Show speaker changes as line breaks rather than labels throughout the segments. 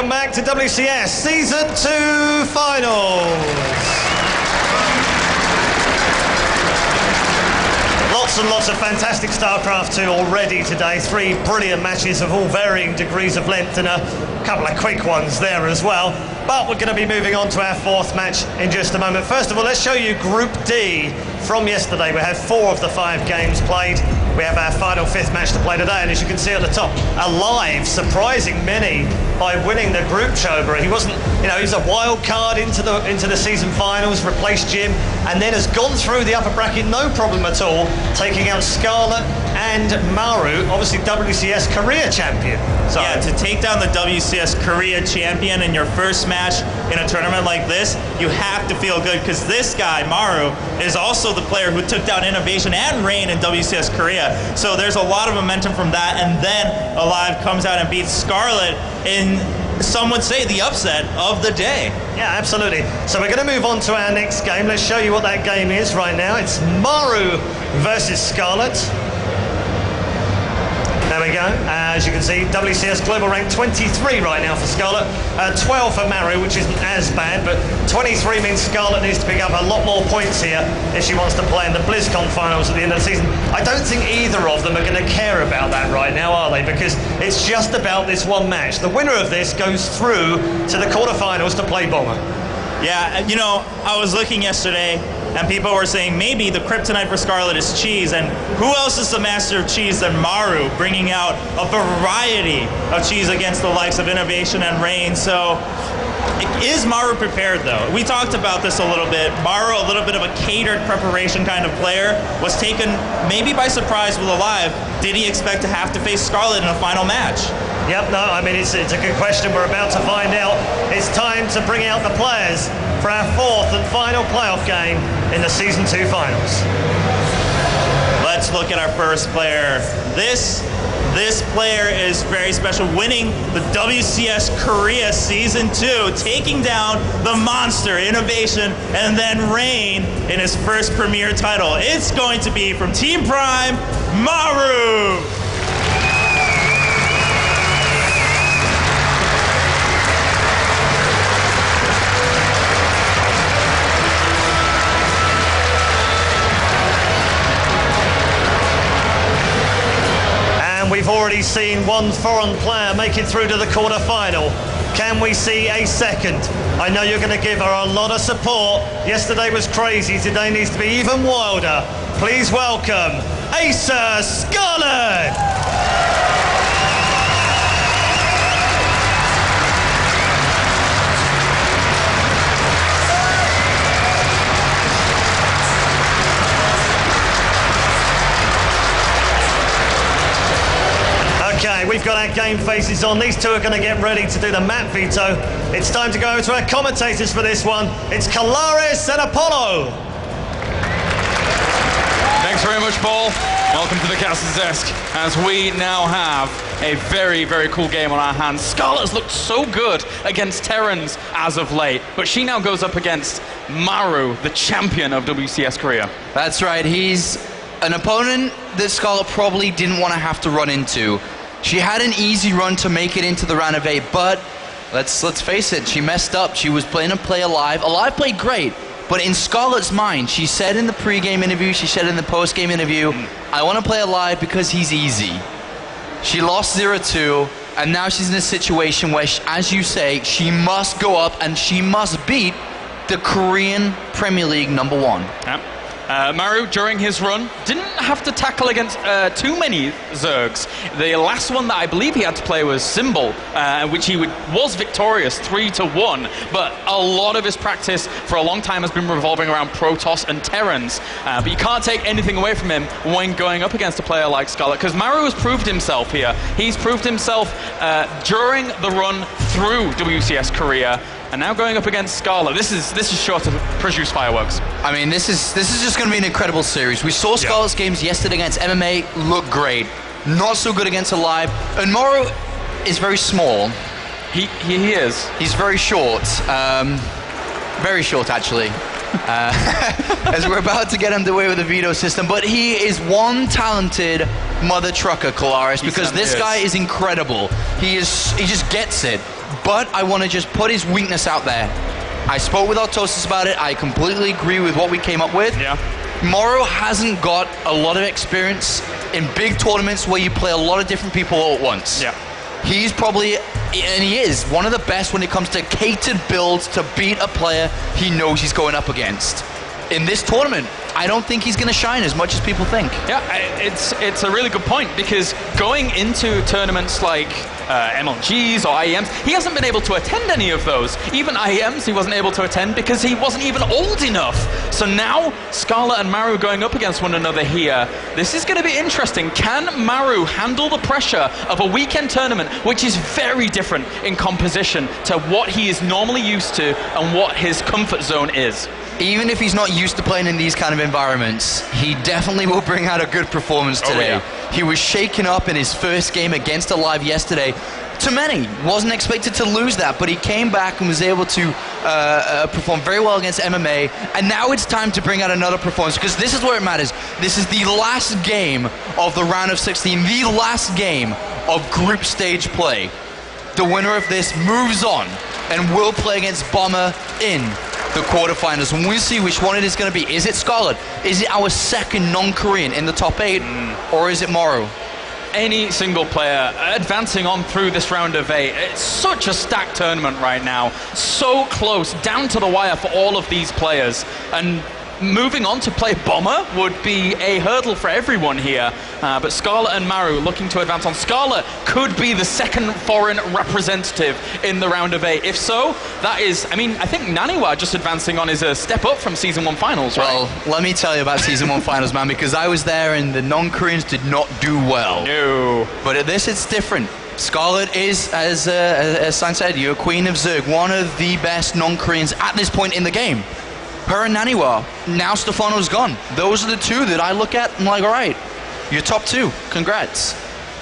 welcome back to WCS Season 2 Finals. Lots and lots of fantastic StarCraft 2 already today. 3 brilliant matches of all varying degrees of length and a couple of quick ones there as well. But we're going to be moving on to our 4th match in just a moment. First of all, let's show you Group D from yesterday. We have 4 of the 5 games played. We have our final 5th match to play today, and as you can see at the top, Alive surprising many by winning the group choker. He wasn't, he's a wild card into the season finals, replaced Jim, and then has gone through the upper bracket no problem at all, taking out Scarlett and Maru, obviously WCS Korea champion. So
yeah, to take down the WCS Korea champion in your first match in a tournament like this, you have to feel good, because this guy, Maru, is also the player who took down Innovation and Reign in WCS Korea. So there's a lot of momentum from that, and then Alive comes out and beats Scarlett in, some would say, the upset of the day.
Yeah, absolutely. So we're going to move on to our next game. Let's show you what that game is right now. It's Maru versus Scarlett. There we go. As you can see, WCS Global rank 23 right now for Scarlett. 12 for Maru, which isn't as bad, but 23 means Scarlett needs to pick up a lot more points here if she wants to play in the BlizzCon finals at the end of the season. I don't think either of them are going to care about that right now, are they? Because it's just about this one match. The winner of this goes through to the quarterfinals to play Bomber.
Yeah, I was looking yesterday, and people were saying maybe the kryptonite for Scarlett is cheese, and who else is the master of cheese than Maru, bringing out a variety of cheese against the likes of Innovation and Reign. So is Maru prepared, though? We talked about this a little bit. Maru, a little bit of a catered preparation kind of player, was taken maybe by surprise with Alive. Did he expect to have to face Scarlett in a final match?
Yep, no, I mean, it's a good question. We're about to find out. It's time to bring out the players for our 4th and final playoff game in the Season 2 Finals.
Let's look at our first player. This player is very special, winning the WCS Korea Season 2, taking down the monster, Innovation, and then Reign in his first premier title. It's going to be from Team Prime, Maru!
We've already seen one foreign player make it through to the quarterfinal. Can we see a second? I know you're going to give her a lot of support. Yesterday was crazy. Today needs to be even wilder. Please welcome Acer Scarlett. Okay, we've got our game faces on. These two are going to get ready to do the map veto. It's time to go over to our commentators for this one. It's Kalaris and Apollo.
Thanks very much, Paul. Welcome to the Castle's Desk, as we now have a very, very cool game on our hands. Scarlett's looked so good against Terrans as of late, but she now goes up against Maru, the champion of WCS Korea.
That's right. He's an opponent that Scarlett probably didn't want to have to run into. She had an easy run to make it into the round of 8, but let's face it, she messed up. She was playing to play Alive. Alive played great, but in Scarlett's mind, she said in the pre-game interview, she said in the post-game interview, I want to play Alive because he's easy. She lost 0-2, and now she's in a situation where, as you say, she must go up and she must beat the Korean Premier League #1.
Yep. Maru, during his run, didn't have to tackle against too many Zergs. The last one that I believe he had to play was Symbol, which he was victorious 3-1, but a lot of his practice for a long time has been revolving around Protoss and Terrans. But you can't take anything away from him when going up against a player like Scarlett, because Maru has proved himself here. He's proved himself during the run through WCS Korea, and now going up against Scarlett. This is sure to produce fireworks.
I mean, this is just going to be an incredible series. We saw Scarlett's games yesterday against MMA look great. Not so good against Alive. And Maru is very small.
He is.
He's very short. Very short, actually. As we're about to get underway with the veto system. But he is one talented mother trucker, Kalaris, because this guy is incredible. He just gets it. but I want to just put his weakness out there. I spoke with Artosis about it. I completely agree with what we came up with.
Yeah.
Maru hasn't got a lot of experience in big tournaments where you play a lot of different people all at once.
Yeah.
He's probably, and he is, one of the best when it comes to catered builds to beat a player he knows he's going up against. In this tournament, I don't think he's going to shine as much as people think.
Yeah, it's a really good point, because going into tournaments like MLGs or IEMs, he hasn't been able to attend any of those. Even IEMs he wasn't able to attend because he wasn't even old enough. So now Scarlett and Maru going up against one another here, this is going to be interesting. Can Maru handle the pressure of a weekend tournament, which is very different in composition to what he is normally used to and what his comfort zone is?
Even if he's not used to playing in these kind of environments, he definitely will bring out a good performance today.
Yeah.
He was shaken up in his first game against Alive yesterday. To many, wasn't expected to lose that, but he came back and was able to perform very well against MMA, and now it's time to bring out another performance, because this is where it matters. This is the last game of the round of 16, the last game of group stage play. The winner of this moves on and will play against Bomber in the quarterfinals, and we'll see which one it is going to be. Is it Scarlett? Is it our second non-Korean in the top 8? Or is it Maru?
Any single player advancing on through this round of 8. It's such a stacked tournament right now. So close, down to the wire for all of these players. And moving on to play Bomber would be a hurdle for everyone here. But Scarlett and Maru looking to advance on. Scarlett could be the second foreign representative in the round of 8. If so, that is, I mean, I think Naniwa just advancing on is a step up from Season 1 finals, right?
Well, let me tell you about Season 1 finals, man, because I was there and the non-Koreans did not do well.
No.
But at this, it's different. Scarlett is, as San said, you're Queen of Zerg, one of the best non-Koreans at this point in the game. Her and Naniwa. Now Stefano's gone. Those are the two that I look at and I'm like, all right, you're top 2. Congrats.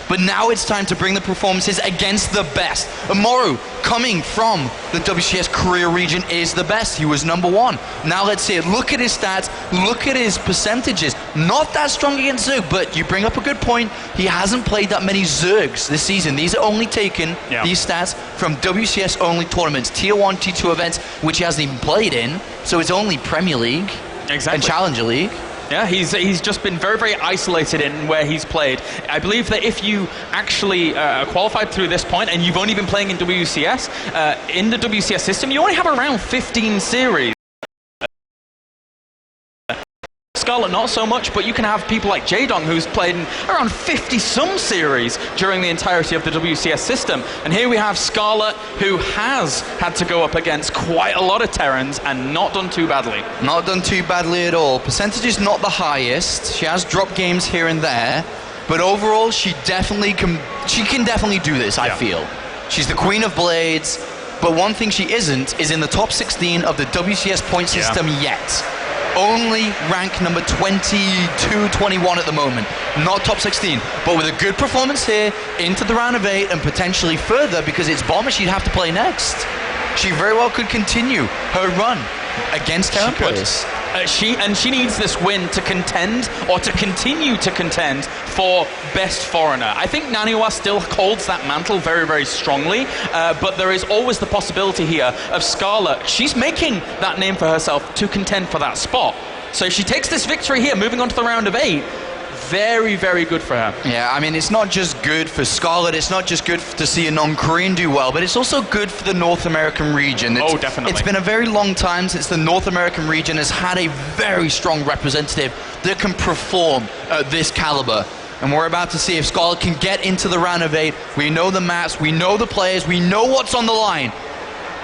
But now it's time to bring the performances against the best. Maru, coming from the WCS Korea region, is the best. He was number 1. Now let's see it. Look at his stats. Look at his percentages. Not that strong against Zerg, but you bring up a good point. He hasn't played that many Zergs this season. These are only taken, these stats, from WCS only tournaments, Tier 1, Tier 2 events, which he hasn't even played in. So it's only Premier League and Challenger League.
Yeah, he's just been very, very isolated in where he's played. I believe that if you actually qualified through this point and you've only been playing in WCS, in the WCS system, you only have around 15 series. Scarlett not so much, but you can have people like Jaedong who's played in around 50-some series during the entirety of the WCS system. And here we have Scarlett, who has had to go up against quite a lot of Terrans and not done too badly.
Not done too badly at all. Percentage is not the highest. She has dropped games here and there, but overall she definitely can definitely do this, I feel. She's the Queen of Blades, but one thing she isn't is in the top 16 of the WCS point system yet. Only rank number 22, 21 at the moment. Not top 16. But with a good performance here, into the round of 8 and potentially further, because it's Bomber she'd have to play next. She very well could continue her run against Terran players.
She needs this win to contend, or to continue to contend, for best foreigner. I think Naniwa still holds that mantle very, very strongly, but there is always the possibility here of Scarlett. She's making that name for herself to contend for that spot. So if she takes this victory here, moving on to the round of 8, very, very good for her.
Yeah, I mean, it's not just good for Scarlett, it's not just good to see a non-Korean do well, but it's also good for the North American region.
Definitely.
It's been a very long time since the North American region has had a very strong representative that can perform at this caliber. And we're about to see if Scarlett can get into the round of 8. We know the maps, we know the players, we know what's on the line.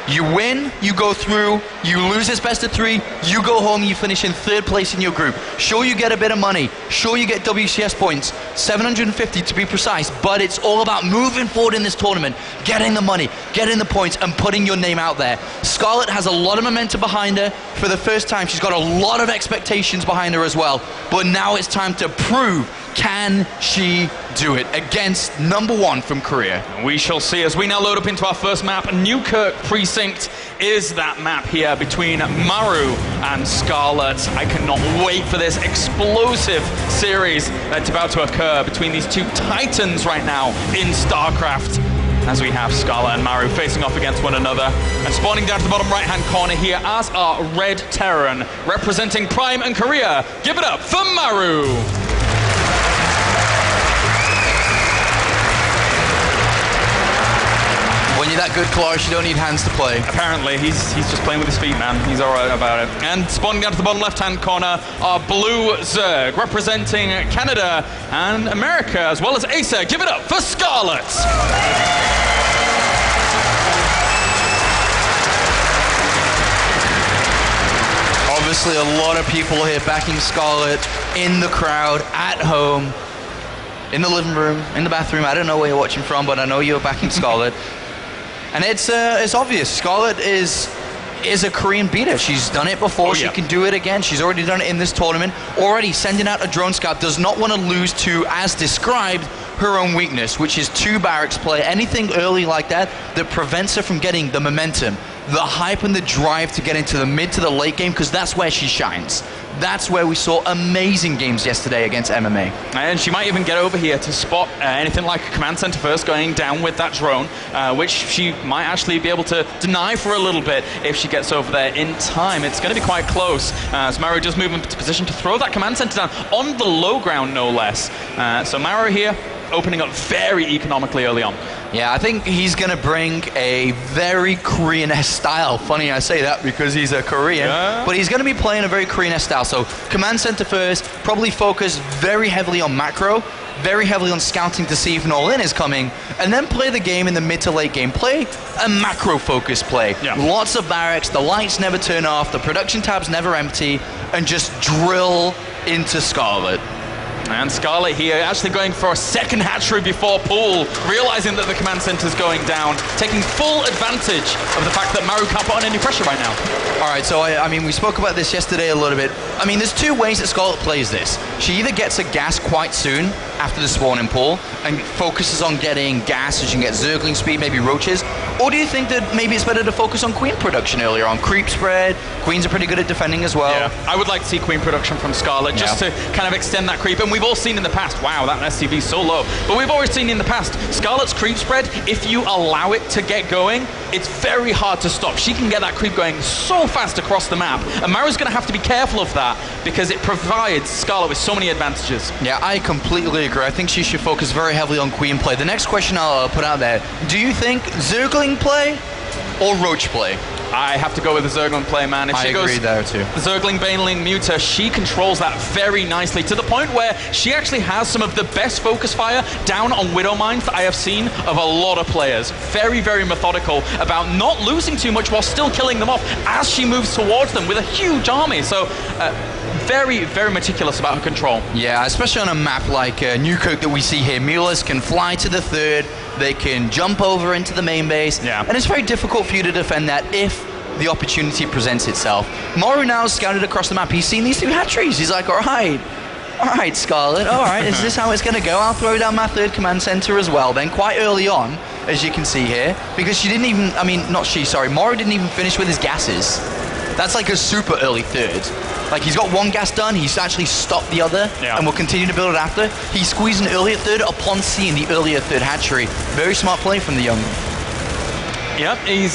You win, you go through, you lose this best of 3, you go home, you finish in 3rd place in your group. Sure, you get a bit of money, sure, you get WCS points, 750 to be precise, but it's all about moving forward in this tournament, getting the money, getting the points, and putting your name out there. Scarlett has a lot of momentum behind her. For the first time, she's got a lot of expectations behind her as well, but now it's time to prove, can she do it against number 1 from Korea?
We shall see as we now load up into our first map. Newkirk Precinct is that map here between Maru and Scarlett. I cannot wait for this explosive series that's about to occur between these two titans right now in StarCraft. as we have Scarlett and Maru facing off against one another. And spawning down to the bottom right-hand corner here as our Red Terran, representing Prime and Korea. Give it up for Maru.
When you're that good, Clash, you don't need hands to play.
Apparently, he's just playing with his feet, man. He's all right about it. And spawning down to the bottom left-hand corner, our Blue Zerg, representing Canada and America, as well as Acer. Give it up for Scarlett.
Obviously, a lot of people here backing Scarlett in the crowd, at home, in the living room, in the bathroom. I don't know where you're watching from, but I know you're backing Scarlett. And it's obvious. Scarlett is a Korean beater. She's done it before. She can do it again. She's already done it in this tournament. Already sending out a drone scout. Does not want to lose to, as described, her own weakness, which is 2 barracks play. Anything early like that prevents her from getting the momentum, the hype and the drive to get into the mid to the late game, because that's where she shines. That's where we saw amazing games yesterday against MMA.
And she might even get over here to spot anything like a command center first going down with that drone, which she might actually be able to deny for a little bit if she gets over there in time. It's going to be quite close. So Maru does move into position to throw that command center down on the low ground, no less. So Maru here opening up very economically early on.
Yeah, I think he's going to bring a very Korean-esque style. Funny I say that because he's a Korean, but he's going to be playing a very Korean-esque style. So command center first, probably focus very heavily on macro, very heavily on scouting to see if an all-in is coming, and then play the game in the mid to late game. Play a macro-focused play. Yeah. Lots of barracks, the lights never turn off, the production tab's never empty, and just drill into Scarlett.
And Scarlett here actually going for a second hatchery before pool, realizing that the command center's going down, taking full advantage of the fact that Maru can't put on any pressure right now.
All right, so I mean, we spoke about this yesterday a little bit. I mean, there's 2 ways that Scarlett plays this. She either gets a gas quite soon after the spawning pool and focuses on getting gas so she can get Zergling speed, maybe roaches, or do you think that maybe it's better to focus on queen production earlier on? Creep spread, queens are pretty good at defending as well.
Yeah, I would like to see queen production from Scarlett just to kind of extend that creep, and we've all seen in the past, wow, that SCV is so low, but we've always seen in the past, Scarlett's creep spread, if you allow it to get going, it's very hard to stop. She can get that creep going so fast across the map, and Maru's going to have to be careful of that because it provides Scarlett with so many advantages.
Yeah, I completely agree. I think she should focus very heavily on queen play. The next question I'll put out there, do you think Zergling play or roach play?
I have to go with the Zergling play, man. If she
agree there too.
Zergling, Baneling, Muta, she controls that very nicely to the point where she actually has some of the best focus fire down on Widow Mines that I have seen of a lot of players. Very, very methodical about not losing too much while still killing them off as she moves towards them with a huge army. So very, very meticulous about her control.
Yeah, especially on a map like Newkirk that we see here. Mulas can fly to the third, they can jump over into the main base, and it's very difficult for you to defend that if the opportunity presents itself. Maru now is scouted across the map. He's seen these 2 hatcheries. He's like, all right, Scarlett, all right, is this how it's going to go? I'll throw down my 3rd command center as well. Then quite early on, as you can see here, because she didn't even, Maru didn't even finish with his gases. That's like a super early 3rd. Like, he's got 1 gas done, he's actually stopped the other, and will continue to build it after. He squeezed an earlier 3rd upon seeing the earlier 3rd hatchery. Very smart play from the young.
Yep, he's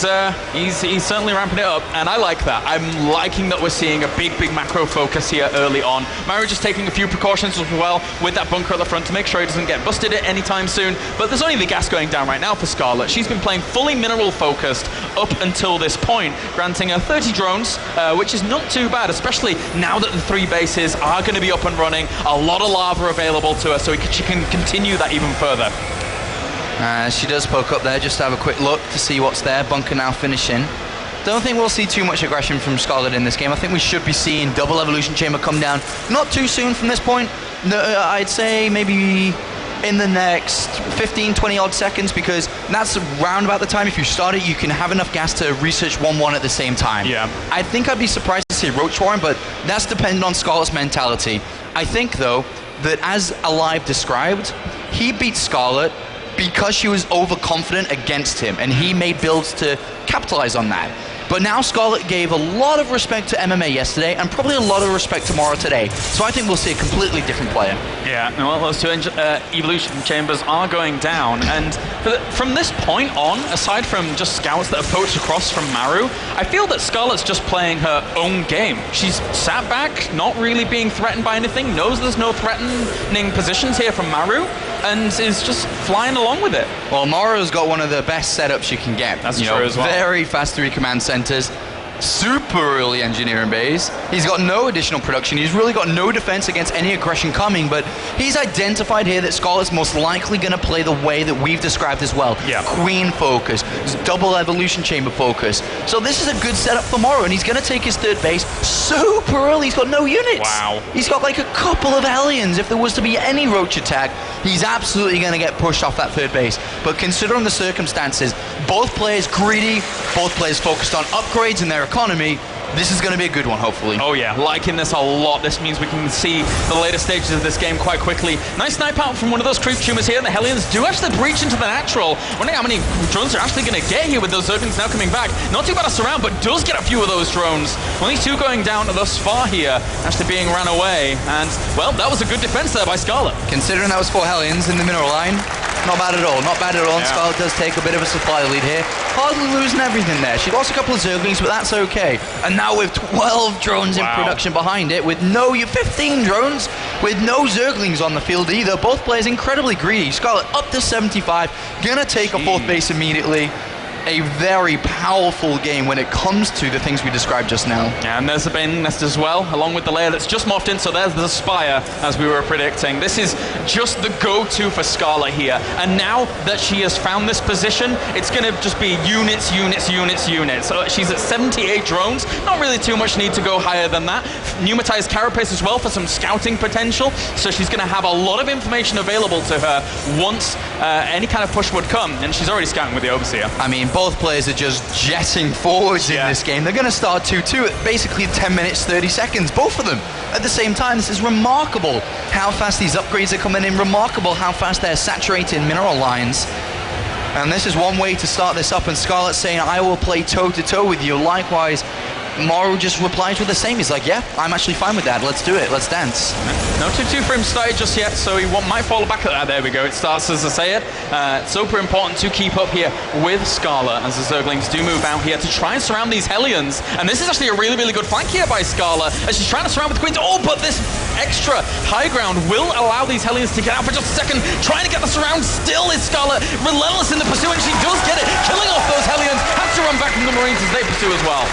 certainly ramping it up, and I like that. I'm liking that we're seeing a big macro focus here early on. Maru just taking a few precautions as well with that bunker at the front to make sure he doesn't get busted at any time soon, but there's only the gas going down right now for Scarlett. She's been playing fully mineral focused up until this point, granting her 30 drones, which is not too bad, especially now that the 3 bases are going to be up and running, a lot of lava available to her, so she can continue that even further.
She does poke up there just to have a quick look to see what's there. Bunker now finishing. Don't think we'll see too much aggression from Scarlett in this game. I think we should be seeing double evolution chamber come down not too soon from this point. No, I'd say maybe in the next 15-20 odd seconds, because that's around about the time if you start it you can have enough gas to research 1-1 at the same time. I think I'd be surprised to see Roach Warren, but that's dependent on Scarlett's mentality. I think though that, as Alive described, he beat Scarlett because she was overconfident against him, and he made builds to capitalize on that. But now Scarlett gave a lot of respect to MMA yesterday, and probably a lot of respect to Maru today. So I think we'll see a completely different player.
Yeah, well, those two evolution chambers are going down, and from this point on, aside from just scouts that have poached across from Maru, I feel that Scarlett's just playing her own game. She's sat back, not really being threatened by anything, knows there's no threatening positions here from Maru, and is just flying along with it.
Well, Maru's got one of the best setups you can get.
That's true as well.
Very fast 3 command centers, super early engineering bays. He's got no additional production. He's really got no defense against any aggression coming, but he's identified here that Scarlett's most likely going to play the way that we've described as well.
Yeah.
Queen focus, double evolution chamber focus. So this is a good setup for Maru, and he's going to take his third base super early. He's got no units.
Wow.
He's got like a couple of Hellions. If there was to be any roach attack, he's absolutely going to get pushed off that third base. But considering the circumstances, both players greedy, both players focused on upgrades in their economy, this is going to be a good one, hopefully.
Oh yeah, liking this a lot. This means we can see the later stages of this game quite quickly. Nice snipe out from one of those creep tumors here. The Hellions do actually breach into the natural. Wondering how many drones are actually going to get here with those Zerglings now coming back. Not too bad a surround, but does get a few of those drones. Only 2 going down thus far here, actually being ran away. And, well, that was a good defense there by Scarlett.
Considering that was 4 Hellions in the mineral line, not bad at all, not bad at all. And Scarlett does take a bit of a supply lead here. Hardly losing everything there. She lost a couple of Zerglings, but that's okay. And now with 12 drones in production behind it, with 15 drones, with no Zerglings on the field either. Both players incredibly greedy. Scarlett up to 75, gonna take a 4th base immediately. A very powerful game when it comes to the things we described just now.
Yeah, and there's the Bane Nest as well, along with the layer that's just morphed in, so there's the Spire, as we were predicting. This is just the go-to for Scarlett here, and now that she has found this position, it's going to just be units. So she's at 78 drones, not really too much need to go higher than that. Pneumatized carapace as well for some scouting potential, so she's going to have a lot of information available to her once any kind of push would come, and she's already scouting with the Overseer.
I mean, both players are just jetting forwards in this game. They're going to start 2-2 at basically 10 minutes, 30 seconds, both of them at the same time. This is remarkable how fast these upgrades are coming in, remarkable how fast they're saturating mineral lines. And this is one way to start this up, and Scarlett saying, I will play toe-to-toe with you. Likewise, Maru just replies with the same. He's like, yeah, I'm actually fine with that. Let's do it. Let's dance.
No 2-2 for him started just yet, so he might fall back at that. There we go. It starts as I say it. Super important to keep up here with Scarlett as the Zerglings do move out here to try and surround these Hellions. And this is actually a really, really good flank here by Scarlett as she's trying to surround with Queens. Oh, but this extra high ground will allow these Hellions to get out for just a second. Trying to get the surround still is Scarlett. Relentless in the pursuit, and she does get it. Killing off those Hellions. Has to run back from the Marines as they pursue as well.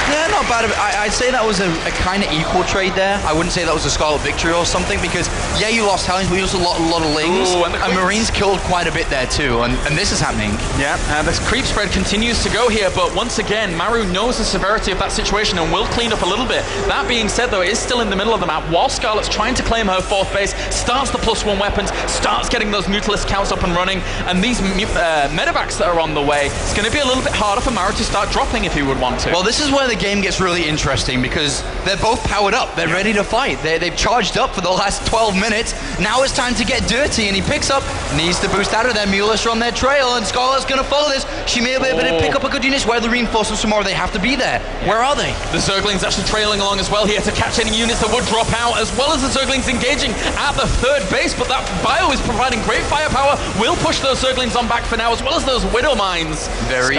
Yeah, not bad. I'd say that was a kind of equal trade there. I wouldn't say that was a Scarlet victory or something, because, yeah, you lost Hellions, but you also lost a lot of Lings.
Ooh,
and Marines killed quite a bit there too, and this is happening.
Yeah, this creep spread continues to go here, but once again, Maru knows the severity of that situation and will clean up a little bit. That being said, though, it is still in the middle of the map. While Scarlett's trying to claim her 4th base, starts the +1 weapons, starts getting those Mutalist counts up and running, and these medevacs that are on the way, it's going to be a little bit harder for Maru to start dropping if he would want to.
Well, this is where the game gets really interesting, because they're both powered up. They're ready to fight. They've charged up for the last 12 minutes. Now it's time to get dirty, and he picks up, needs to boost out of their Mulish on their trail, and Scarlett's going to follow this. She may be able to pick up a good unit. Where are the reinforcements from Maru? They have to be there. Where are they?
The Zerglings actually trailing along as well here to catch any units that would drop out, as well as the Zerglings engaging at the 3rd base, but that bio is providing great firepower. Will push those Zerglings on back for now, as well as those Widow Mines.
Very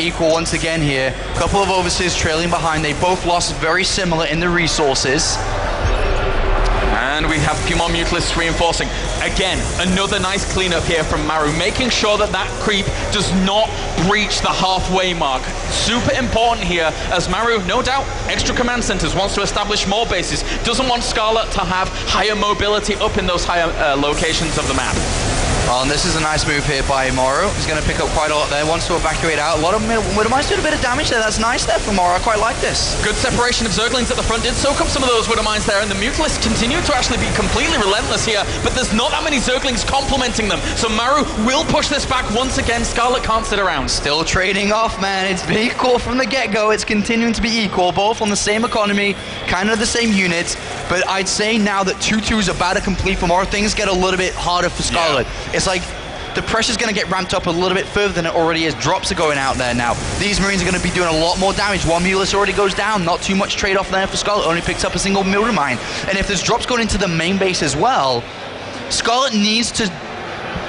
equal once again here. A couple of Overseers trailing behind. They both lost very similar in the resources.
And we have a few more Mutalists reinforcing. Again, another nice cleanup here from Maru, making sure that that creep does not breach the halfway mark. Super important here, as Maru, no doubt, extra command centers, wants to establish more bases, doesn't want Scarlett to have higher mobility up in those higher locations of the map.
Well, and this is a nice move here by Maru. He's going to pick up quite a lot there, wants to evacuate out. A lot of Widowmines doing a bit of damage there. That's nice there for Maru. I quite like this.
Good separation of Zerglings at the front. Did soak up some of those Widowmines there, and the Mutalists continue to actually be completely relentless here, but there's not that many Zerglings complementing them. So Maru will push this back once again. Scarlett can't sit around.
Still trading off, man. It's equal from the get-go. It's continuing to be equal, both on the same economy, kind of the same units. But I'd say now that 2-2 is about to complete for Maru, things get a little bit harder for Scarlett. Yeah. It's like the pressure's going to get ramped up a little bit further than it already is. Drops are going out there now. These Marines are going to be doing a lot more damage. One Mulus already goes down. Not too much trade-off there for Scarlett. Only picks up a single Miller Mine. And if there's drops going into the main base as well, Scarlett needs to...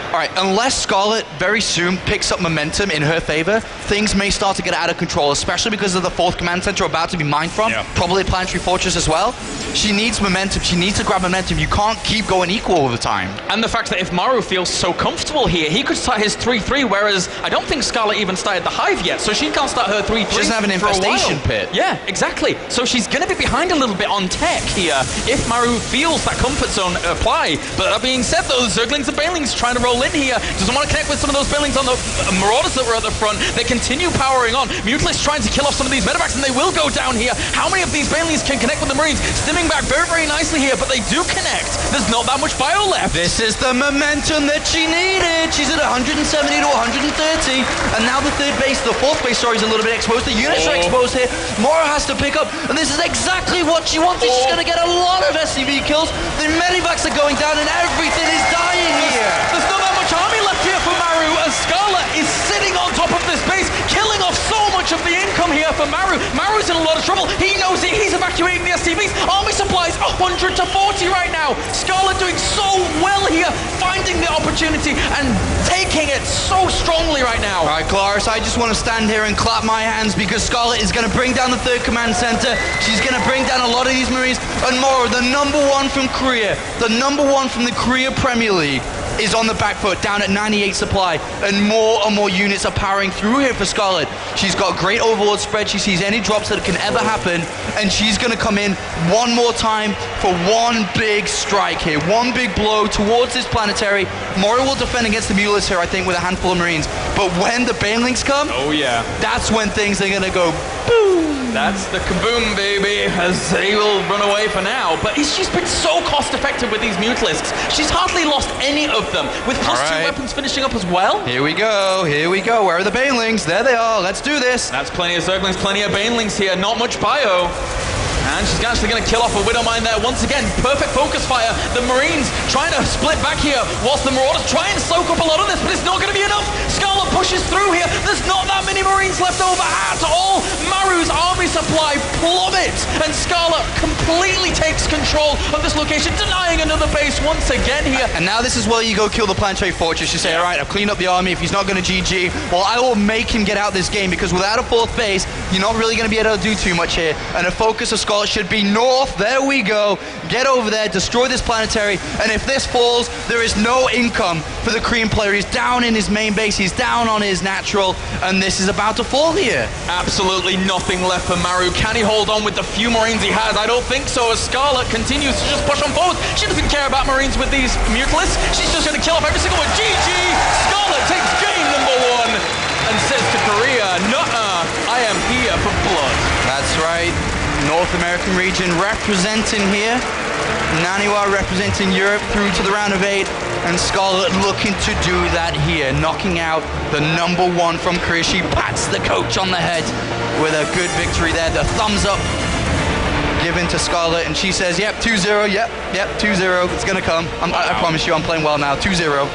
Alright, unless Scarlett very soon picks up momentum in her favor, things may start to get out of control, especially because of the 4th command center about to be mined from, probably a planetary fortress as well. She needs momentum, she needs to grab momentum. You can't keep going equal all the time.
And the fact that if Maru feels so comfortable here, he could start his 3-3, whereas I don't think Scarlett even started the Hive yet, so she can't start her 3-3.
She doesn't have an infestation pit.
Yeah, exactly. So she's going to be behind a little bit on tech here if Maru feels that comfort zone apply. But that being said, though, Zerglings and Banelings trying to roll in here. Doesn't want to connect with some of those Banelings on the Marauders that were at the front. They continue powering on. Mutalisk trying to kill off some of these medevacs, and they will go down here. How many of these Banelings can connect with the Marines? Stimming back very, very nicely here, but they do connect. There's not that much bio left.
This is the momentum that she needed. She's at 170 to 130, and now the 3rd base, the 4th base, sorry, is a little bit exposed. The units are exposed here. Maru has to pick up, and this is exactly what she wanted. She's going to get a lot of SCV kills. The medevacs are going down, and everything is dying here.
There's not that much army left here for Maru, as Scarlett is sitting on top of this base, killing off so much of the income here for Maru. Maru's in a lot of trouble. He knows it. He's evacuating the SCVs. Army supplies 100 to 40 right now. Scarlett doing so well here, finding the opportunity and taking it so strongly right now.
All right, Claris, I just want to stand here and clap my hands because Scarlett is going to bring down the 3rd command center. She's going to bring down a lot of these Marines. And Maru, the #1 from Korea, the #1 from the Korea Premier League, is on the back foot, down at 98 supply, and more units are powering through here for Scarlett. She's got great overlord spread. She sees any drops that can ever happen, and she's going to come in one more time for one big strike here, one big blow towards this planetary. Maru will defend against the Mulus here, I think, with a handful of Marines, but when the Banelings come,
oh yeah,
that's when things are going to go boom.
That's the kaboom, baby, as they will run away for now. But she's been so cost-effective with these Mutalisks. She's hardly lost any of them, with +2 weapons finishing up as well.
Here we go, here we go. Where are the Banelings? There they are. Let's do this.
That's plenty of Zerglings, plenty of Banelings here. Not much bio. And she's actually going to kill off a Widow Mine there. Once again, perfect focus fire. The Marines trying to split back here, whilst the Marauders try and soak up a lot of this, but it's not going to be enough. Scarlett pushes through here. There's not that many Marines left over at all. Maru's army supply plummets, and Scarlett completely takes control of this location, denying another base once again here.
And now this is where you go kill the planetary fortress. You say, all right, I've cleaned up the army. If he's not going to GG, well, I will make him get out this game, because without a 4th base, you're not really going to be able to do too much here. And a focus of Scarlett should be north. There we go. Get over there, destroy this planetary, and if this falls, there is no income for the Korean player. He's down in his main base, he's down on his natural, and this is about to fall here.
Absolutely nothing left for Maru. Can he hold on with the few Marines he has? I don't think so, as Scarlett continues to just push on forward. She doesn't care about Marines with these Mutalisks. She's just going to kill off every single one. GG! Scarlett takes game #1 and says to Korea, nuh-uh, I am here for blood.
That's right. North American region representing here. Naniwa representing Europe through to the round of 8. And Scarlett looking to do that here, knocking out the #1 from Korea. She pats the coach on the head with a good victory there. The thumbs up given to Scarlett, and she says, yep, 2-0, yep, 2-0. It's going to come. I promise you, I'm playing well now. 2-0.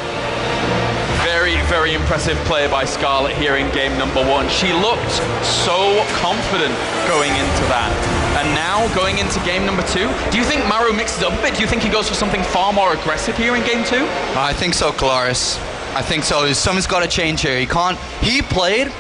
Very, very impressive play by Scarlett here in game #1. She looked so confident going into that. And now, going into game #2, do you think Maru mixes up a bit? Do you think he goes for something far more aggressive here in game 2?
I think so, Claris. I think so. Something's got to change here. He played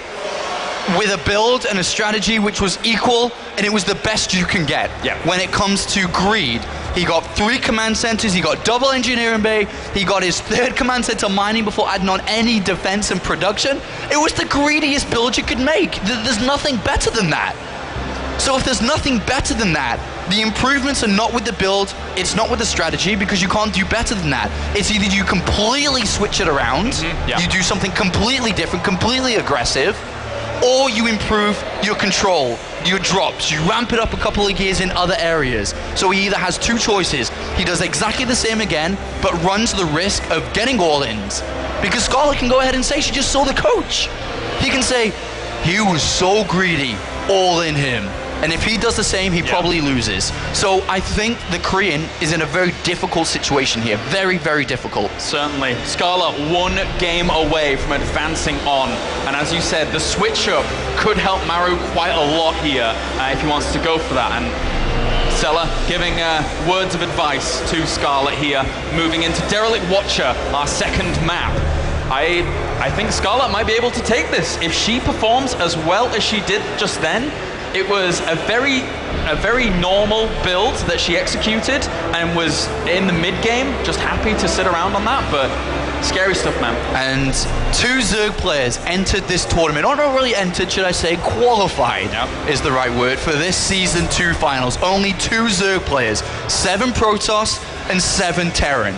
with a build and a strategy which was equal, and it was the best you can get.
Yeah.
When it comes to greed, he got 3 command centers, he got double engineering bay, he got his 3rd command center mining before adding on any defense and production. It was the greediest build you could make. There's nothing better than that. So if there's nothing better than that, the improvements are not with the build, it's not with the strategy, because you can't do better than that. It's either you completely switch it around, you do something completely different, completely aggressive, or you improve your control, your drops, you ramp it up a couple of gears in other areas. So he either has 2 choices. He does exactly the same again, but runs the risk of getting all-ins. Because Scarlett can go ahead and say she just saw the coach. He can say, he was so greedy, all in him. And if he does the same, he probably loses. So I think the Korean is in a very difficult situation here. Very, very difficult.
Certainly. Scarlett 1 game away from advancing on. And as you said, the switch up could help Maru quite a lot here if he wants to go for that. And Stella giving words of advice to Scarlett here, moving into Derelict Watcher, our second map. I think Scarlett might be able to take this. If she performs as well as she did just then, it was a very normal build that she executed and was in the mid-game, just happy to sit around on that, but scary stuff, man.
And 2 Zerg players entered this tournament, or not really entered, should I say, qualified is the right word, for this Season 2 finals. Only 2 Zerg players, 7 Protoss and 7 Terran.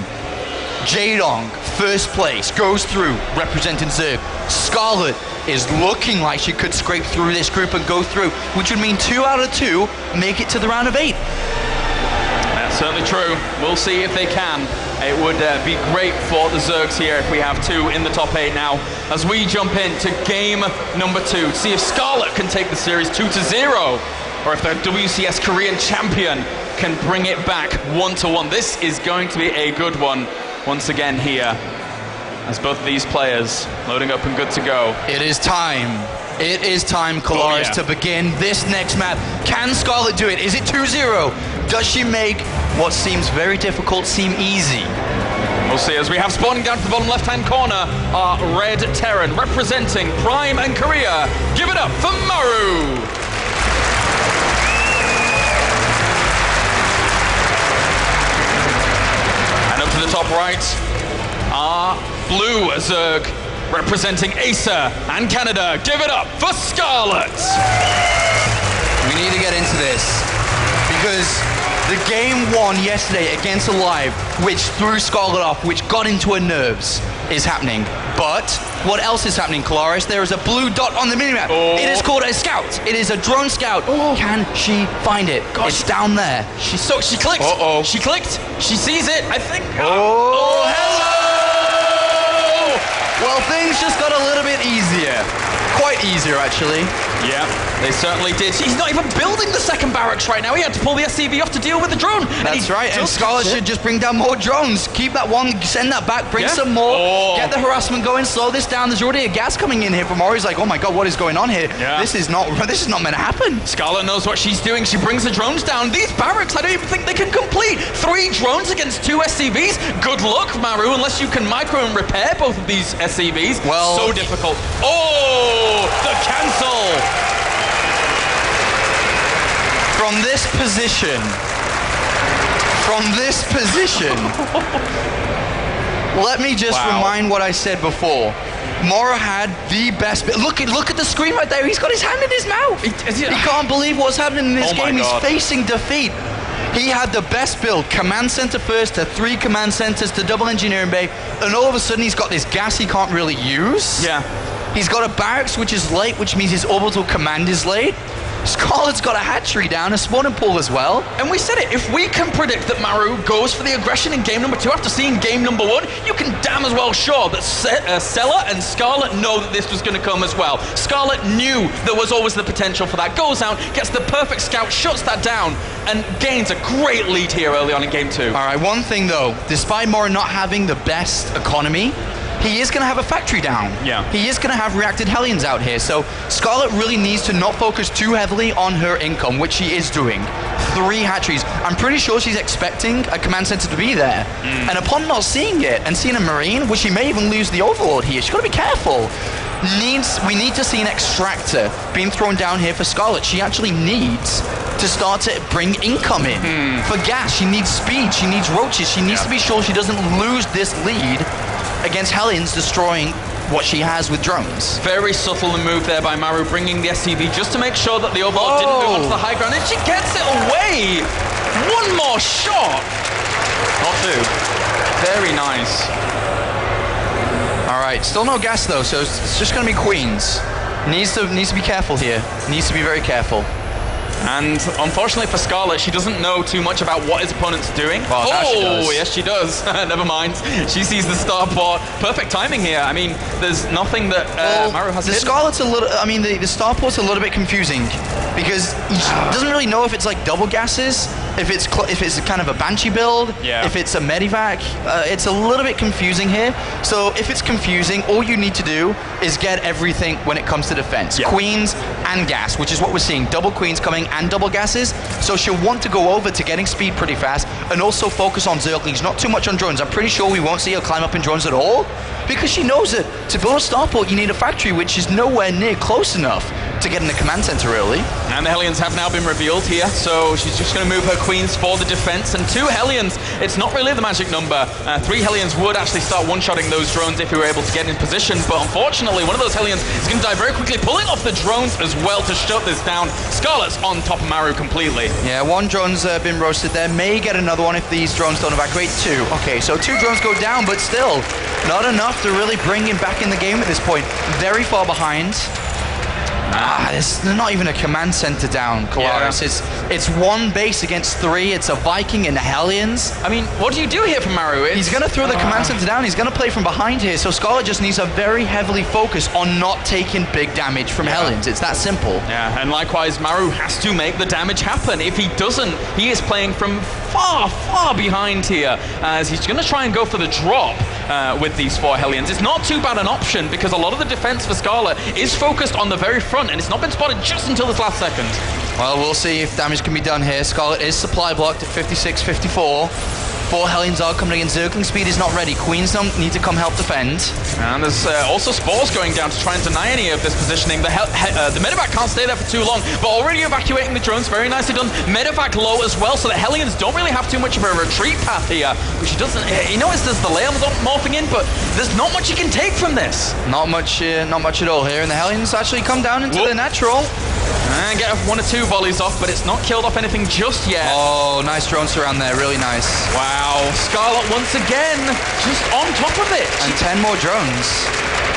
Jaedong, first place, goes through, representing Zerg. Scarlett is looking like she could scrape through this group and go through, which would mean 2 out of 2 make it to the round of 8.
That's certainly true. We'll see if they can. It would be great for the Zergs here if we have 2 in the top 8 now, as we jump into game number 2 to see if Scarlett can take the series 2-0, or if the WCS Korean champion can bring it back 1-1. This is going to be a good one once again here, as both of these players loading up and good to go.
It is time. It is time, Kalaris, to begin this next map. Can Scarlett do it? Is it 2-0? Does she make what seems very difficult seem easy?
We'll see as we have spawning down to the bottom left-hand corner our Red Terran representing Prime and Korea. Give it up for Maru. And up to the top right, our Blue Zerg representing Acer and Canada. Give it up for Scarlett.
We need to get into this because the game 1 yesterday against Alive, which threw Scarlett off, which got into her nerves, is happening. But what else is happening, Kalaris? There is a blue dot on the minimap.
Oh.
It is called a scout. It is a drone scout. Oh. Can she find it?
Gosh.
It's down there.
She clicked.
Uh-oh.
She clicked. She sees it, I think.
Oh, hello! Well, things just got a little bit easier. Quite easier, actually.
Yeah, they certainly did. He's not even building the second barracks right now. He had to pull the SCV off to deal with the drone.
That's right, and Scarlett should just bring down more drones. Keep that one, send that back, bring some more, get the harassment going, slow this down. There's already a gas coming in here from Maru. He's like, oh my god, what is going on here?
Yeah.
This is not meant to happen.
Scarlett knows what she's doing. She brings the drones down. These barracks, I don't even think they can complete. 3 drones against 2 SCVs. Good luck, Maru, unless you can micro and repair both of these SCVs.
Well,
so difficult. Oh, the cancel.
From this position, let me just remind what I said before. Maru had the best. Look at the screen right there. He's got his hand in his mouth. He can't believe what's happening in this game. He's facing defeat. He had the best build. Command center first to 3 command centers to double engineering bay, and all of a sudden he's got this gas he can't really use.
Yeah.
He's got a barracks which is late, which means his orbital command is late. Scarlett's got a hatchery down, a spawning pool as well.
And we said it, if we can predict that Maru goes for the aggression in game number 2 after seeing game number 1, you can damn as well sure that Stella and Scarlett know that this was going to come as well. Scarlett knew there was always the potential for that. Goes out, gets the perfect scout, shuts that down, and gains a great lead here early on in game 2.
All right, one thing though, despite Maru not having the best economy, he is going to have a factory down.
Yeah.
He is going to have reacted Hellions out here. So Scarlett really needs to not focus too heavily on her income, which she is doing. 3 hatcheries. I'm pretty sure she's expecting a command center to be there. And upon not seeing it and seeing a Marine, which she may even lose the Overlord here, she's got to be careful. We need to see an extractor being thrown down here for Scarlett. She actually needs to start to bring income in. For gas, she needs speed, she needs roaches, she needs to be sure she doesn't lose this lead against Hellions, destroying what she has with drones.
Very subtle the move there by Maru, bringing the SCV just to make sure that the Overlord didn't move onto the high ground, and she gets it away! One more shot! Or 2. Very nice.
Alright, still no gas though, so it's just gonna be Queens. Needs to be careful here. Needs to be very careful.
And unfortunately for Scarlett, she doesn't know too much about what his opponent's doing.
Well, now she does.
Yes, she does. Never mind. She sees the starport. Perfect timing here. I mean, there's nothing that Maru has
the
hidden.
Scarlett's a little, I mean, the starport's a little bit confusing because he doesn't really know if it's like double gases, if it's kind of a Banshee build, if it's a Medivac. It's a little bit confusing here. So if it's confusing, all you need to do is get everything when it comes to defense. Queens and gas, which is what we're seeing. Double queens coming and double gases. So she'll want to go over to getting speed pretty fast and also focus on Zerglings, not too much on drones. I'm pretty sure we won't see her climb up in drones at all because she knows that to build a starport you need a factory which is nowhere near close enough to get in the command center really.
And the Hellions have now been revealed here, so she's just going to move her queens for the defense. And 2 Hellions, it's not really the magic number. 3 Hellions would actually start one-shotting those drones if we were able to get in position, but unfortunately one of those Hellions is going to die very quickly, pulling off the drones as well to shut this down. Scarlett's on top of Maru completely.
Yeah, 1 drone's been roasted there. May get another one if these drones don't evacuate. 2. Okay, so 2 drones go down, but still not enough to really bring him back in the game at this point. Very far behind. There's not even a command center down, Kalaris. It's 1 base against 3. It's a Viking and Hellions.
I mean, what do you do here for Maru?
He's going to throw the command center down. He's going to play from behind here. So Scarlett just needs to very heavily focus on not taking big damage from Hellions. It's that simple.
Yeah, and likewise, Maru has to make the damage happen. If he doesn't, he is playing from far, far behind here, as he's going to try and go for the drop with these 4 Hellions. It's not too bad an option because a lot of the defense for Scarlett is focused on the very front, and it's not been spotted just until this last second.
Well, we'll see if damage can be done here. Scarlett is supply blocked at 56, 54. 4 Hellions are coming in. Zergling speed is not ready. Queens don't need to come help defend.
And there's also spores going down to try and deny any of this positioning. The Medivac can't stay there for too long, but already evacuating the drones. Very nicely done. Medivac low as well, so the Hellions don't really have too much of a retreat path here, which he doesn't. He noticed there's the layer morphing in, but there's not much he can take from this.
Not much at all here. And the Hellions actually come down into the natural.
And get 1 or 2 volleys off, but it's not killed off anything just yet.
Oh, nice drone surround there. Really nice.
Wow. Scarlett once again just on top of it.
And 10 more drones.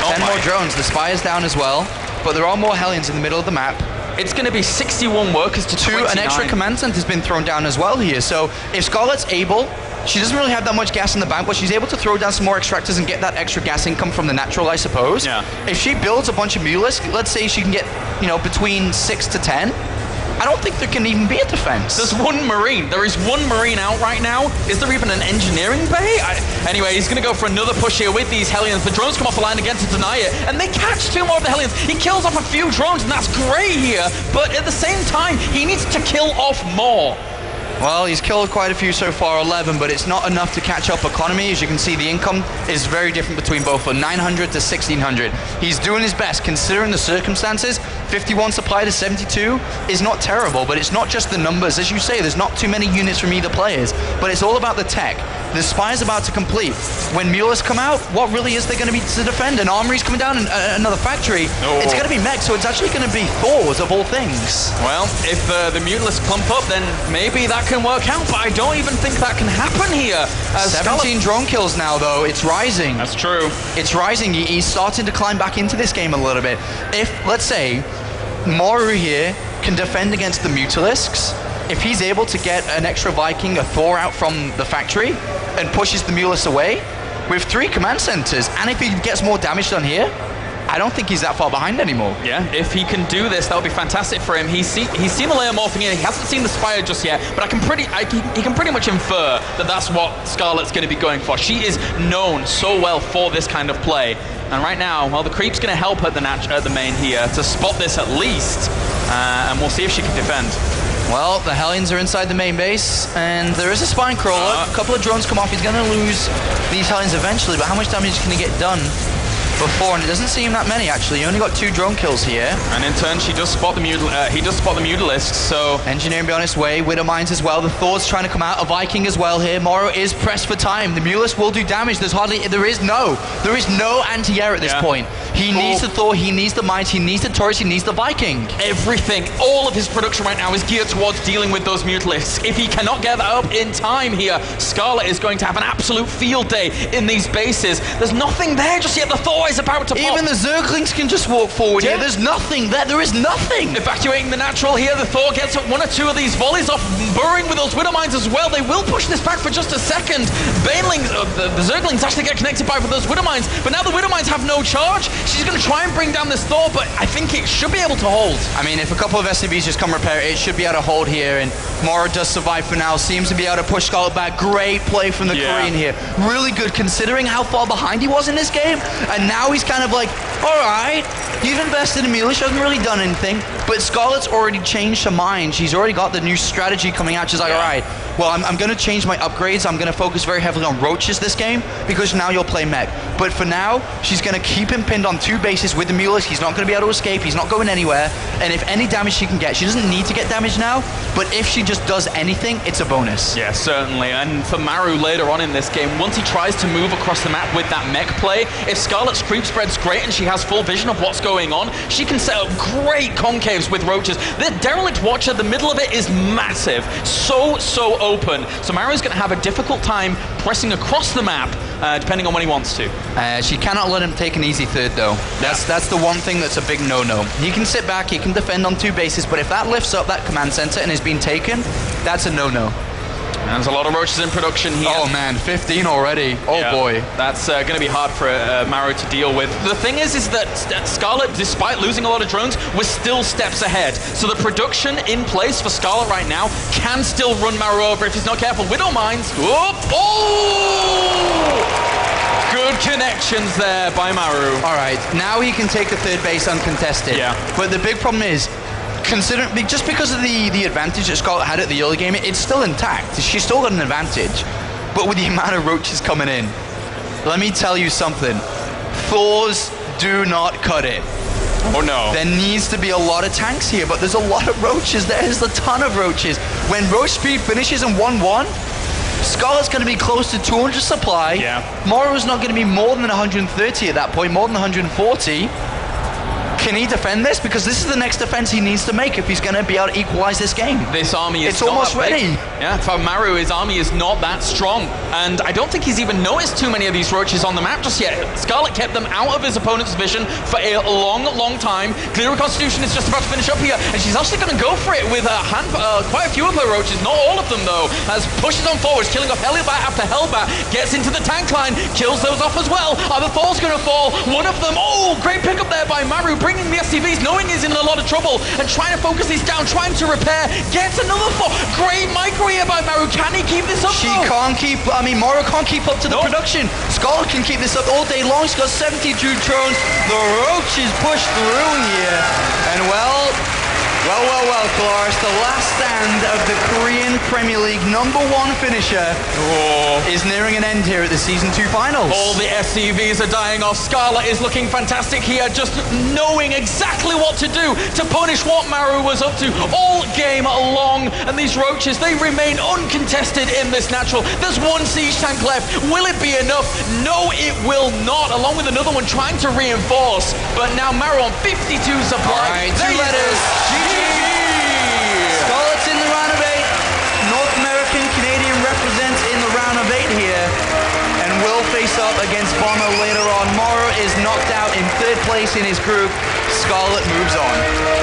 10 more drones. The spy is down as well, but there are more Hellions in the middle of the map.
It's going to be 61 workers to 29.
An extra command center has been thrown down as well here. So if Scarlett's able, she doesn't really have that much gas in the bank, but she's able to throw down some more extractors and get that extra gas income from the natural, I suppose.
Yeah.
If she builds a bunch of mules, let's say she can get, between 6 to 10. I don't think there can even be a defense.
There's 1 Marine. There is 1 Marine out right now. Is there even an engineering bay? Anyway, he's going to go for another push here with these Hellions. The drones come off the line again to deny it, and they catch 2 more of the Hellions. He kills off a few drones, and that's great here, but at the same time, he needs to kill off more.
Well, he's killed quite a few so far, 11, but it's not enough to catch up economy. As you can see, the income is very different between both, from 900 to 1600. He's doing his best, considering the circumstances. 51 supply to 72 is not terrible, but it's not just the numbers. As you say, there's not too many units from either players, but it's all about the tech. The spy is about to complete. When mules come out, what really is there going to be to defend? An armory's coming down, and another factory.
Oh.
It's going to be mech, so it's actually going to be Thor's of all things.
Well, if the mutalists clump up, then maybe that can work out, but I don't even think that can happen here.
17 drone kills now, though. It's rising.
That's true.
It's rising. He's starting to climb back into this game a little bit. If, let's say, Maru here can defend against the Mutalisks, if he's able to get an extra Viking, a Thor out from the factory, and pushes the Mulus away, with 3 command centers, and if he gets more damage done here, I don't think he's that far behind anymore.
Yeah, if he can do this, that would be fantastic for him. He's seen the layer morphing in. He hasn't seen the Spire just yet, but he can pretty much infer that that's what Scarlett's going to be going for. She is known so well for this kind of play. And right now, well, the creep's going to help at the main here to spot this at least, and we'll see if she can defend.
Well, the Hellions are inside the main base, and there is a spine crawler. A couple of drones come off. He's going to lose these Hellions eventually, but how much damage can he get done before? And it doesn't seem that many, actually. He only got 2 drone kills here.
And in turn, he does spot the Mutalisks, so...
Engineering be on his way. Widow Mines as well. The Thor's trying to come out. A Viking as well here. Maru is pressed for time. The Mulus will do damage. There is no anti-air at this point. He needs the Thor, he needs the Mines, he needs the Taurus, he needs the Viking.
Everything, all of his production right now is geared towards dealing with those Mutalisks. If he cannot get that up in time here, Scarlett is going to have an absolute field day in these bases. There's nothing there just yet. The Thor is about to pop.
Even the Zerglings can just walk forward here. There's nothing there. There is nothing.
Evacuating the natural here. The Thor gets one or two of these volleys off, burrowing with those Widow Mines as well. They will push this back for just a second. Banelings, the Zerglings actually get connected by with those Widow Mines, but now the Widow Mines have no charge. She's going to try and bring down this Thor, but I think it should be able to hold.
I mean, if a couple of SCBs just come repair it, should be able to hold here, and Maru does survive for now. Seems to be able to push Scarlett back. Great play from the Korean here. Really good considering how far behind he was in this game, and now he's kind of like, all right, you've invested in Mila, she hasn't really done anything, but Scarlett's already changed her mind. She's already got the new strategy coming out. She's like, all right, well, I'm going to change my upgrades. I'm going to focus very heavily on roaches this game because now you'll play mech. But for now, she's going to keep him pinned on 2 bases with the Mulas. He's not going to be able to escape. He's not going anywhere. And if any damage she can get, she doesn't need to get damage now, but if she just does anything, it's a bonus.
Yeah, certainly. And for Maru later on in this game, once he tries to move across the map with that mech play, if Scarlett's creep spread's great and she has full vision of what's going on, she can set up great concaves with roaches. The Derelict Watcher, the middle of it is massive. So open. So Maru's going to have a difficult time pressing across the map, depending on when he wants to.
She cannot let him take an easy third, though. That's the one thing that's a big no-no. He can sit back, he can defend on 2 bases, but if that lifts up that command center and is being taken, that's a no-no.
There's a lot of roaches in production here.
Oh man, 15 already. Oh boy.
That's going to be hard for Maru to deal with. The thing is that Scarlett, despite losing a lot of drones, was still steps ahead. So the production in place for Scarlett right now can still run Maru over if he's not careful. Widow Mines. Good connections there by Maru.
All right, now he can take the third base uncontested.
Yeah.
But the big problem is, considering just because of the advantage that Scarlett had at the early game, it's still intact. She's still got an advantage. But with the amount of roaches coming in, let me tell you something. Thors do not cut it.
Oh no.
There needs to be a lot of tanks here, but there's a lot of roaches. There's a ton of roaches. When roach speed finishes in 1-1, Scarlett's going to be close to 200 supply.
Yeah.
Maru's not going to be more than 130 at that point, more than 140. Can he defend this? Because this is the next defense he needs to make if he's going to be able to equalize this game.
This army is
it's almost ready.
Yeah, for Maru, his army is not that strong. And I don't think he's even noticed too many of these roaches on the map just yet. Scarlett kept them out of his opponent's vision for a long time. Clear Constitution is just about to finish up here, and she's actually going to go for it with quite a few of her roaches. Not all of them, though, as pushes on forwards, killing off Hellbat after Hellbat, gets into the tank line, kills those off as well. The Thor's going to fall. One of them, great pickup there by Maru, bringing the SCVs, knowing he's in a lot of trouble, and trying to focus these down, trying to repair, gets another Thor. Great micro here by Maru. Can he keep this up?
Maru can't keep up to the production. Scarlett can keep this up all day long. She's got 72 drones. The roaches push through here. And well, Cloris, the last stand of the Korean Premier League #1 finisher is nearing an end here at the Season 2 finals.
All the SCVs are dying off. Scarlett is looking fantastic here, just knowing exactly what to do to punish what Maru was up to all game long. And these roaches, they remain uncontested in this natural. There's 1 siege tank left. Will it be enough? No, it will not, along with another one trying to reinforce. But now Maru on 52 supply.
All right, 2 letters. Scarlett's in the round of 8. North American, Canadian represents in the round of 8 here, and will face up against Bomber later on. Maru is knocked out in 3rd place in his group. Scarlett moves on.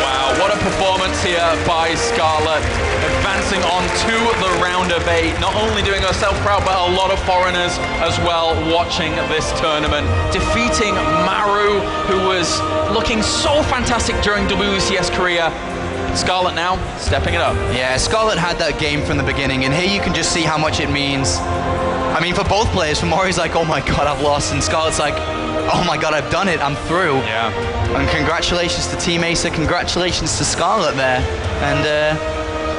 Wow, what a performance here by Scarlett, advancing on to the round of 8. Not only doing herself proud, but a lot of foreigners as well watching this tournament. Defeating Maru, who was looking so fantastic during WCS Korea. Scarlett now stepping it up.
Yeah, Scarlett had that game from the beginning, and here you can just see how much it means. I mean, for both players. For Maru's like, oh my god, I've lost, and Scarlett's like, oh my god, I've done it, I'm through.
Yeah.
And congratulations to Team Acer, congratulations to Scarlett there, and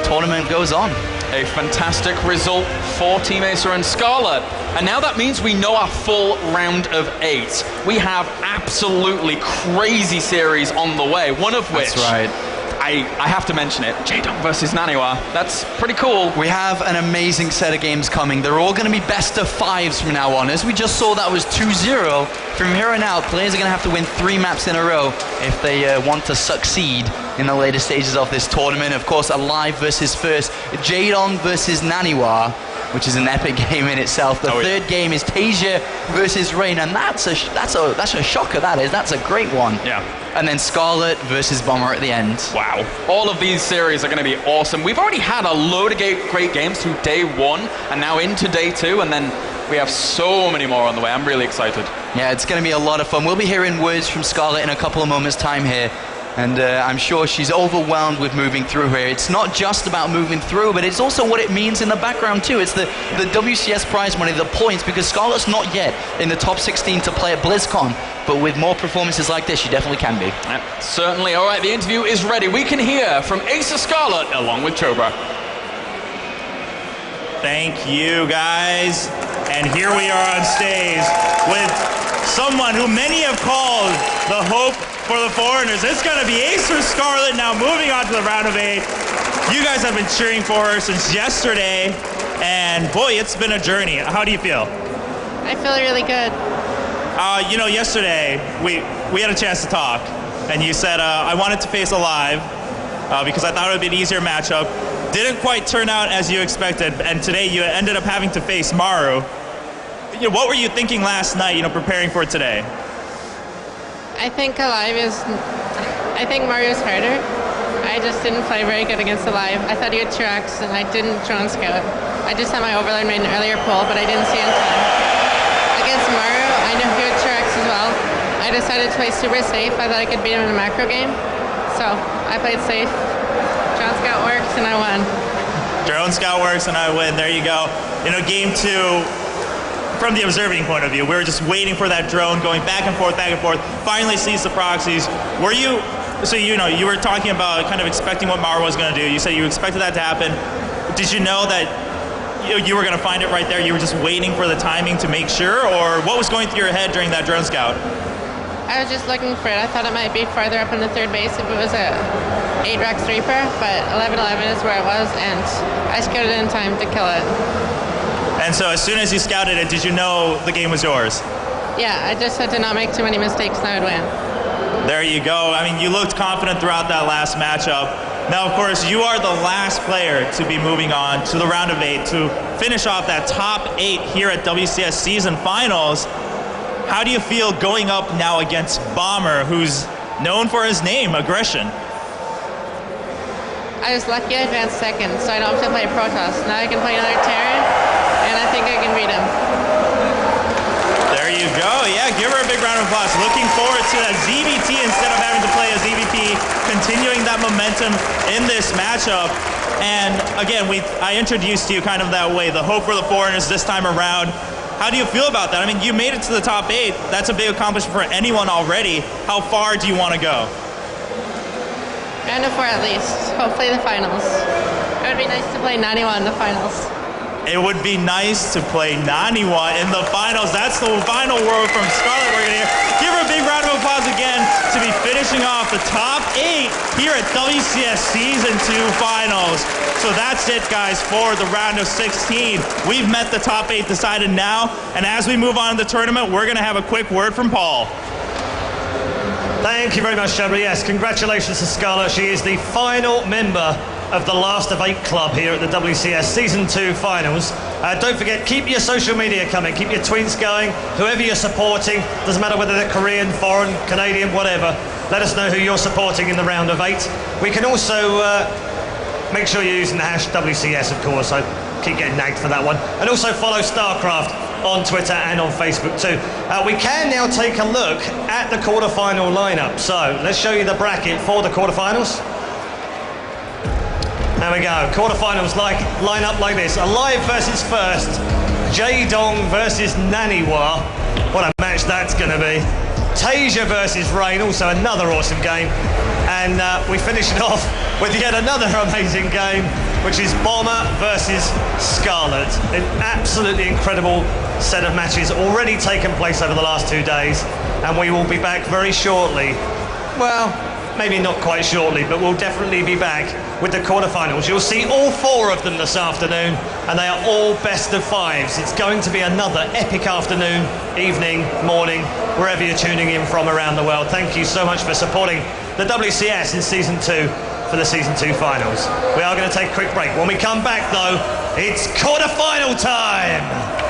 tournament goes on.
A fantastic result for Team Acer and Scarlett. And now that means we know our full round of 8. We have absolutely crazy series on the way, one of which...
That's right.
I have to mention it. J-Dog versus Naniwa. That's pretty cool.
We have an amazing set of games coming. They're all going to be best of 5s from now on. As we just saw, that was 2-0. From here on out, players are going to have to win 3 maps in a row if they want to succeed in the later stages of this tournament. Of course, a live versus first. J-Dog versus Naniwa. which is an epic game in itself. The third game is Tasia versus Rain, and that's a shocker. That's a great one.
Yeah.
And then Scarlett versus Bomber at the end.
Wow. All of these series are going to be awesome. We've already had a load of great games through day 1 and now into day 2, and then we have so many more on the way. I'm really excited.
Yeah, it's going to be a lot of fun. We'll be hearing words from Scarlett in a couple of moments' time here. And I'm sure she's overwhelmed with moving through here. It's not just about moving through, but it's also what it means in the background too. It's the WCS prize money, the points, because Scarlett's not yet in the top 16 to play at BlizzCon. But with more performances like this, she definitely can be.
Certainly. All right, the interview is ready. We can hear from Ace of Scarlett along with Chobra.
Thank you, guys. And here we are on stage with someone who many have called the hope for the foreigners. It's going to be Ace or Scarlett now moving on to the round of 8. You guys have been cheering for her since yesterday, and boy, it's been a journey. How do you feel?
I feel really good.
Yesterday we had a chance to talk, and you said I wanted to face Alive because I thought it would be an easier matchup. Didn't quite turn out as you expected, and today you ended up having to face Maru. What were you thinking last night, preparing for today?
I think Mario's harder. I just didn't play very good against Alive. I thought he had tracks, and I didn't drone scout. I just had my Overlord made an earlier pull, but I didn't see in time. Against Maru, I knew he had tracks as well. I decided to play super safe. I thought I could beat him in a macro game. So I played safe. Drone scout works, and I won.
Drone scout works, and I win. There you go. Game 2, from the observing point of view, we were just waiting for that drone, going back and forth, finally sees the proxies. Were you, you were talking about kind of expecting what Maru was going to do. You said you expected that to happen. Did you know that you were going to find it right there? You were just waiting for the timing to make sure, or what was going through your head during that drone scout?
I was just looking for it. I thought it might be farther up in the third base if it was a 8-Rex Reaper, but 11-11 is where it was, and I scouted it in time to kill it.
And so as soon as you scouted it, did you know the game was yours?
Yeah, I just had to not make too many mistakes and I would win.
There you go. I mean, you looked confident throughout that last matchup. Now, of course, you are the last player to be moving on to the round of 8 to finish off that top 8 here at WCS Season Finals. How do you feel going up now against Bomber, who's known for his name, aggression?
I was lucky I advanced second, so I don't have to play Protoss. Now I can play another Terran, and I think I can beat him.
There you go. Yeah, give her a big round of applause. Looking forward to that ZBT instead of having to play a ZVP, continuing that momentum in this matchup. And again, I introduced you kind of that way, the hope for the foreigners this time around. How do you feel about that? I mean, you made it to the top 8. That's a big accomplishment for anyone already. How far do you want to go?
Round of 4 at least. Hopefully the finals. It would be nice to play Naniwa in the finals.
It would be nice to play Naniwa in the finals. That's the final word from Scarlett we're going to hear. Give her a big round of applause again to be finishing off the top 8 here at WCS Season 2 Finals. So that's it, guys, for the round of 16. We've met the top 8 decided now, and as we move on to the tournament, we're going to have a quick word from Paul.
Thank you very much, Shabba. Yes, congratulations to Scarlett. She is the final member of the Last of 8 club here at the WCS Season 2 Finals. Don't forget, keep your social media coming, keep your tweets going, whoever you're supporting, doesn't matter whether they're Korean, foreign, Canadian, whatever, let us know who you're supporting in the round of 8. We can also make sure you're using the hash WCS, of course, I keep getting nagged for that one. And also follow StarCraft on Twitter and on Facebook too. We can now take a look at the quarterfinal lineup. So let's show you the bracket for the quarterfinals. There we go. Quarterfinals line up like this. Alive versus First. Jaedong versus Naniwa. What a match that's going to be. Tasia versus Rain, also another awesome game. And we finish it off with yet another amazing game, which is Bomber versus Scarlett. An absolutely incredible set of matches already taken place over the last 2 days, and we will be back very shortly. Well, maybe not quite shortly, but we'll definitely be back with the quarterfinals. You'll see all 4 of them this afternoon, and they are all best of 5s. It's going to be another epic afternoon, evening, morning, wherever you're tuning in from around the world. Thank you so much for supporting the WCS in Season 2 for the Season 2 Finals. We are going to take a quick break. When we come back, though, It's quarter-final time.